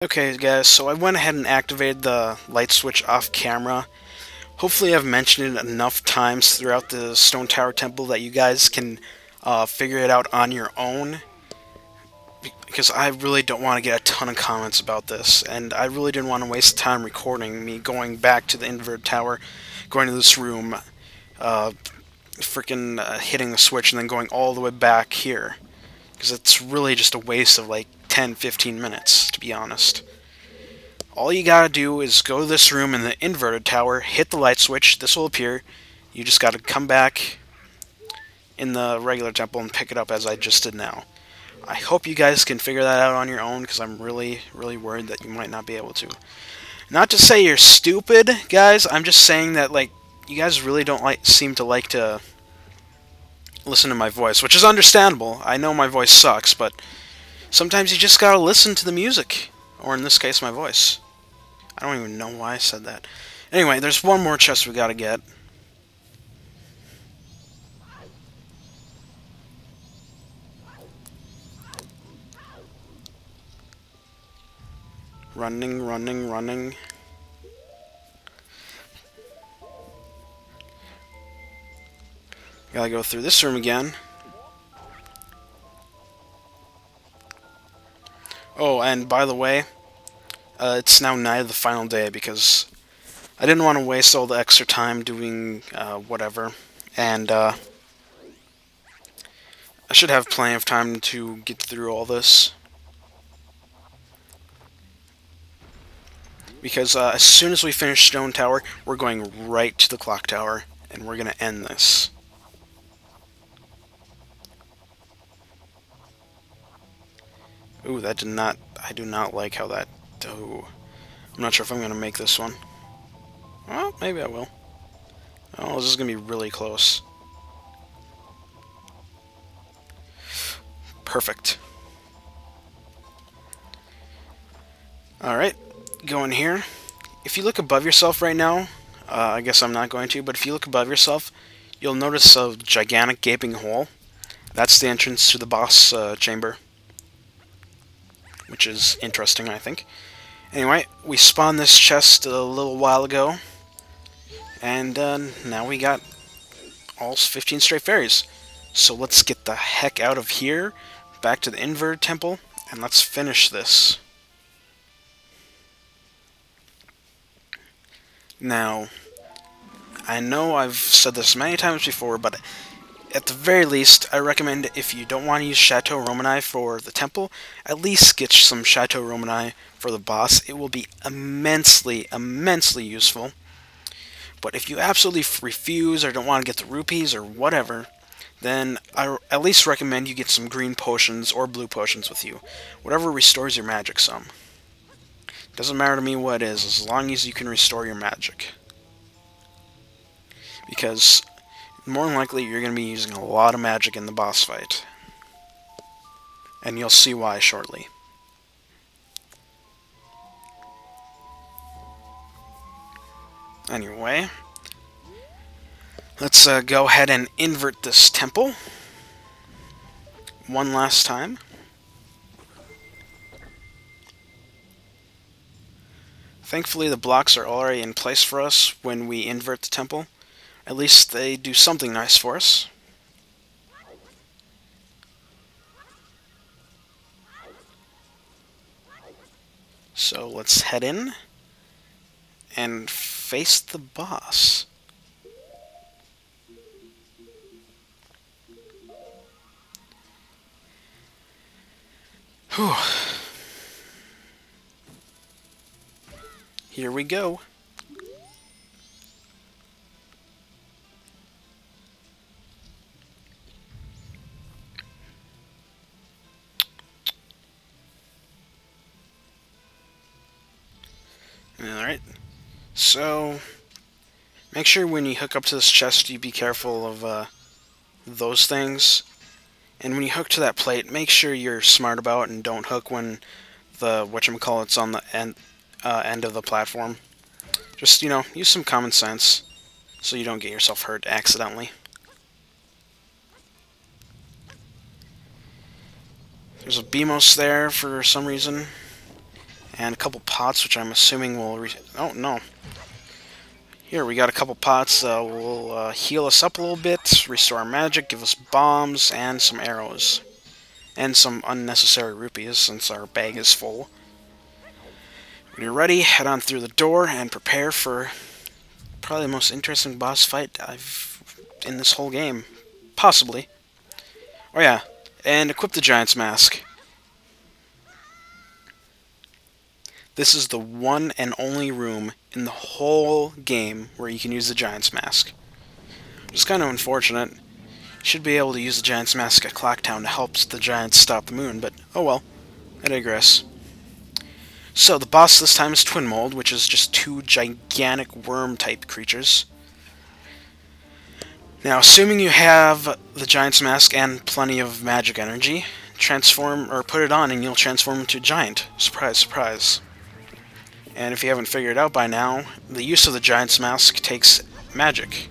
Okay guys, so I went ahead and activated the light switch off camera. Hopefully I've mentioned it enough times throughout the Stone Tower Temple that you guys can figure it out on your own. Because I really don't want to get a ton of comments about this, and I really didn't want to waste time recording me going back to the inverted tower, going to this room, hitting the switch and then going all the way back here. Because it's really just a waste of like 10-15 minutes, to be honest. All you gotta do is go to this room in the inverted tower, hit the light switch, this will appear. You just gotta come back in the regular temple and pick it up as I just did now. I hope you guys can figure that out on your own, because I'm really worried that you might not be able to. Not to say you're stupid, guys, I'm just saying that, like, you guys really don't seem to like to listen to my voice, which is understandable. I know my voice sucks, but sometimes you just gotta listen to the music, or in this case, my voice. I don't even know why I said that. Anyway, there's one more chest we gotta get. Running. Gotta go through this room again. Oh, and by the way, it's now night of the final day because I didn't want to waste all the extra time doing whatever, and I should have plenty of time to get through all this. Because as soon as we finish Stone Tower, we're going right to the Clock Tower, and we're going to end this. Ooh, that did not... I do not like how that... Oh, I'm not sure if I'm going to make this one. Well, maybe I will. Oh, this is going to be really close. Perfect. Alright, go in here. If you look above yourself right now, I guess I'm not going to, but if you look above yourself, you'll notice a gigantic gaping hole. That's the entrance to the boss chamber, which is interesting, I think. Anyway, we spawned this chest a little while ago, and now we got all 15 straight fairies. So let's get the heck out of here, back to the inverted temple, and let's finish this. Now, I know I've said this many times before, but at the very least, I recommend if you don't want to use Chateau Romani for the temple, at least get some Chateau Romani for the boss. It will be immensely useful. But if you absolutely refuse or don't want to get the rupees or whatever, then I at least recommend you get some green potions or blue potions with you. Whatever restores your magic some. Doesn't matter to me what it is, as long as you can restore your magic. Because more than likely you're going to be using a lot of magic in the boss fight. And you'll see why shortly. Anyway, let's go ahead and invert this temple one last time. Thankfully, the blocks are already in place for us when we invert the temple. At least they do something nice for us. So let's head in and face the boss. Whew. Here we go. Alright, so make sure when you hook up to this chest you be careful of those things. And when you hook to that plate, make sure you're smart about it and don't hook when the whatchamacallit's on the end of the platform. Just, you know, use some common sense so you don't get yourself hurt accidentally. There's a Beamos there for some reason. And a couple pots, which I'm assuming will... oh, no. Here, we got a couple pots that will heal us up a little bit, restore our magic, give us bombs, and some arrows. And some unnecessary rupees, since our bag is full. When you're ready, head on through the door and prepare for probably the most interesting boss fight I've in this whole game. Possibly. Oh yeah, and equip the Giant's Mask. This is the one and only room in the whole game where you can use the Giant's Mask. It's kind of unfortunate. You should be able to use the Giant's Mask at Clocktown to help the Giants stop the moon, but oh well. I digress. So, the boss this time is Twinmold, which is just two gigantic worm-type creatures. Now, assuming you have the Giant's Mask and plenty of magic energy, transform, or put it on and you'll transform into a giant. Surprise, surprise. And if you haven't figured it out by now, the use of the Giant's Mask takes magic.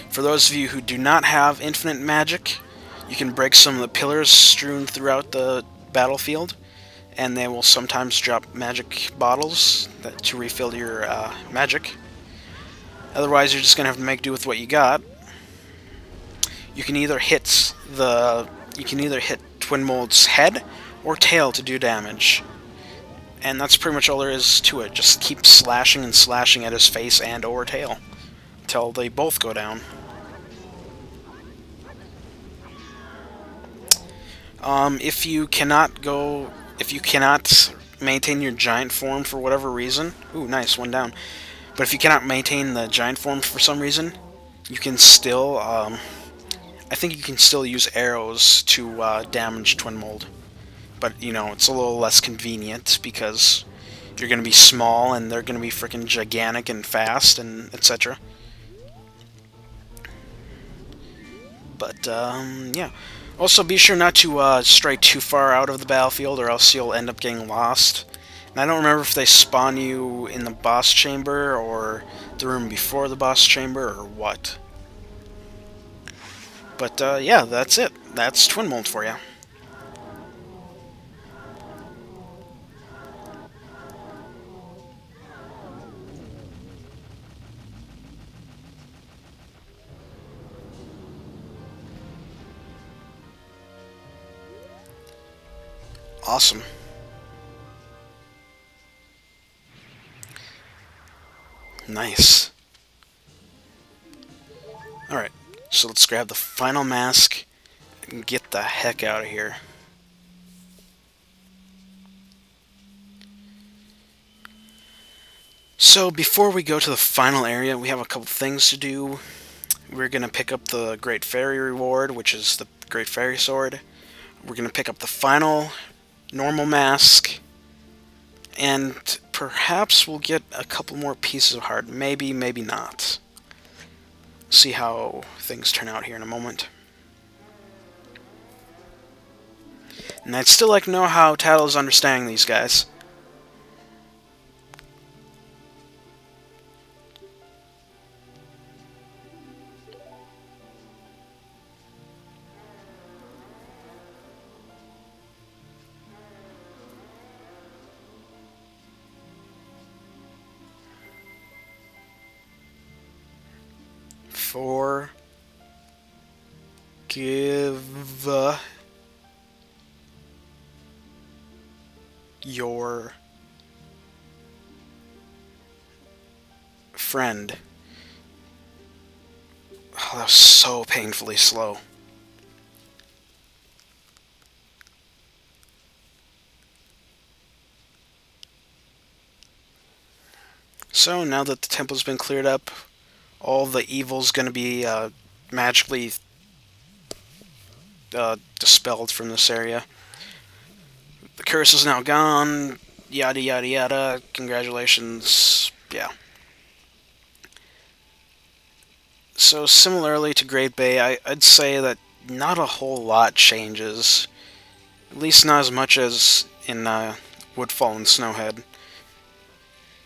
For those of you who do not have infinite magic, you can break some of the pillars strewn throughout the battlefield, and they will sometimes drop magic bottles to refill your magic. Otherwise, you're just gonna have to make do with what you got. You can either hit Twinmold's head or tail to do damage, and that's pretty much all there is to it. Just keep slashing and slashing at his face and or tail until they both go down. If you cannot maintain your giant form for whatever reason, ooh, nice, one down. But if you cannot maintain the giant form for some reason, you can still, I think you can still use arrows to damage Twinmold. But, you know, it's a little less convenient because you're going to be small and they're going to be freaking gigantic and fast and etc. But, yeah. Also, be sure not to stray too far out of the battlefield or else you'll end up getting lost. And I don't remember if they spawn you in the boss chamber or the room before the boss chamber or what. But, yeah, that's it. That's Twinmold for you. Awesome. Nice. Alright, so let's grab the final mask and get the heck out of here. So before we go to the final area, we have a couple things to do. We're going to pick up the Great Fairy reward, which is the Great Fairy Sword. We're going to pick up the final normal mask, and perhaps we'll get a couple more pieces of heart. Maybe, maybe not. See how things turn out here in a moment. And I'd still like to know how Tattle's understanding these guys. Forgive your friend. Oh, that was so painfully slow. So now that the temple's been cleared up, all the evil's going to be magically dispelled from this area. The curse is now gone, yada yada yada, congratulations, yeah. So similarly to Great Bay, I'd say that not a whole lot changes. At least not as much as in Woodfall and Snowhead.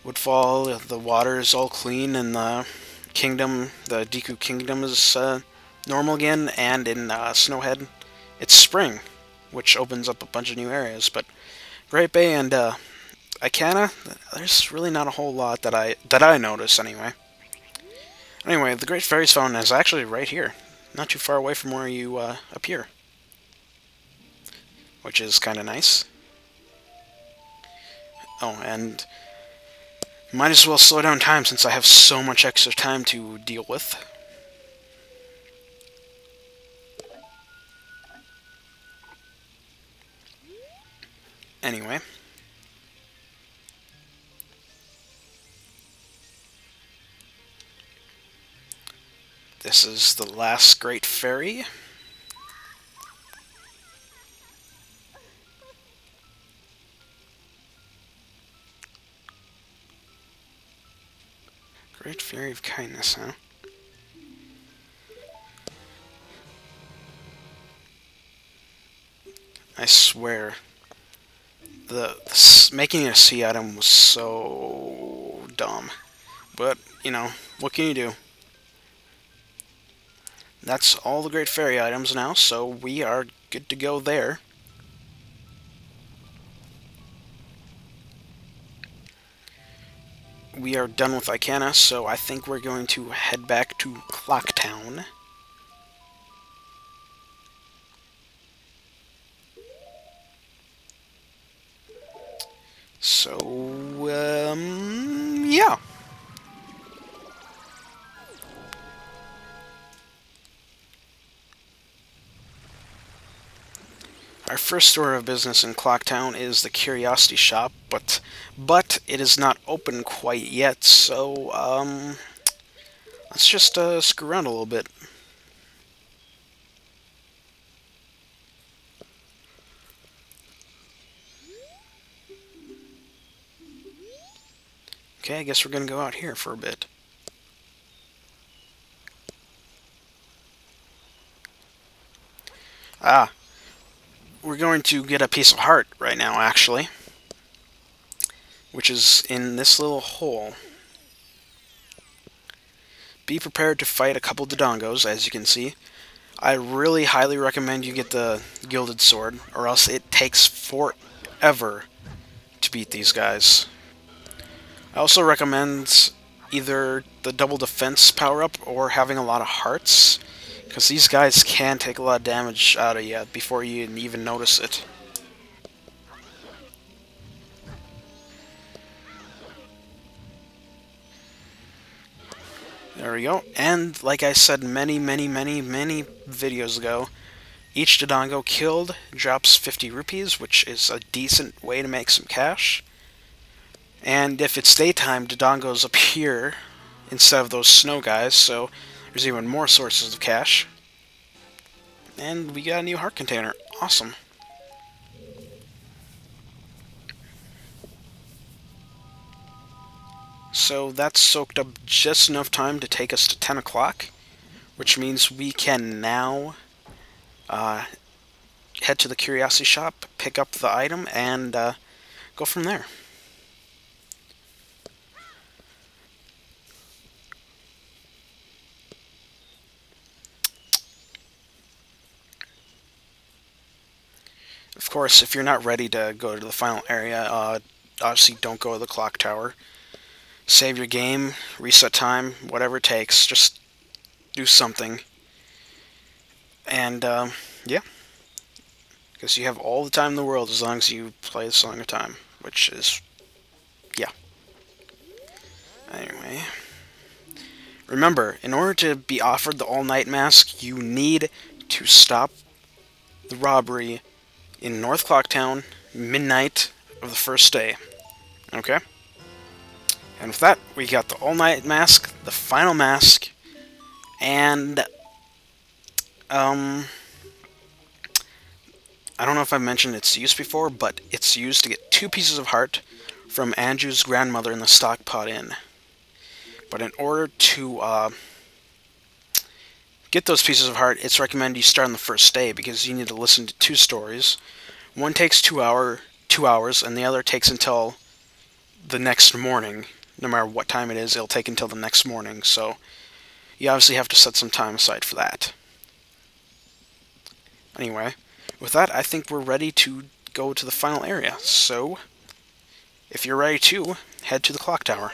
Woodfall, the water is all clean, and the kingdom, the Deku Kingdom is normal again, and in Snowhead, it's spring, which opens up a bunch of new areas. But Great Bay and Icana, there's really not a whole lot that I notice anyway. Anyway, the Great Fairies Fountain is actually right here, not too far away from where you appear, which is kind of nice. Oh, and might as well slow down time since I have so much extra time to deal with. Anyway. This is the last Great Fairy. Great Fairy of Kindness, huh? I swear, making a sea item was so dumb. But, you know, what can you do? That's all the Great Fairy items now, so we are good to go there. We are done with Icana, so I think we're going to head back to Clocktown. So, yeah. Our first order of business in Clocktown is the Curiosity Shop, but it is not open quite yet, so, let's just, screw around a little bit. Okay, I guess we're gonna go out here for a bit. Ah, we're going to get a piece of heart right now, actually, which is in this little hole. Be prepared to fight a couple Dodongos, as you can see. I really highly recommend you get the Gilded Sword, or else it takes forever to beat these guys. I also recommend either the double defense power-up or having a lot of hearts, because these guys can take a lot of damage out of you before you even notice it. There we go. And like I said many videos ago, each Dodongo killed drops 50 rupees, which is a decent way to make some cash. And if it's daytime, Dodongos appear instead of those snow guys, so there's even more sources of cash. And we got a new heart container. Awesome. So that's soaked up just enough time to take us to 10 o'clock, which means we can now head to the Curiosity Shop, pick up the item, and go from there. Of course, if you're not ready to go to the final area, obviously don't go to the clock tower. Save your game, reset time, whatever it takes. Just do something. And, yeah. Because you have all the time in the world as long as you play the Song of Time. Which is, yeah. Anyway. Remember, in order to be offered the all-night mask, you need to stop the robbery in North Clocktown, midnight of the first day. Okay? And with that, we got the all-night mask, the final mask, and, I don't know if I've mentioned its use before, but it's used to get 2 pieces of heart from Andrew's grandmother in the Stockpot Inn. But in order to, get those pieces of heart, it's recommended you start on the first day, because you need to listen to 2 stories. One takes 2 hours, and the other takes until the next morning. No matter what time it is, it'll take until the next morning, so you obviously have to set some time aside for that. Anyway, with that, I think we're ready to go to the final area. So, if you're ready to, head to the clock tower.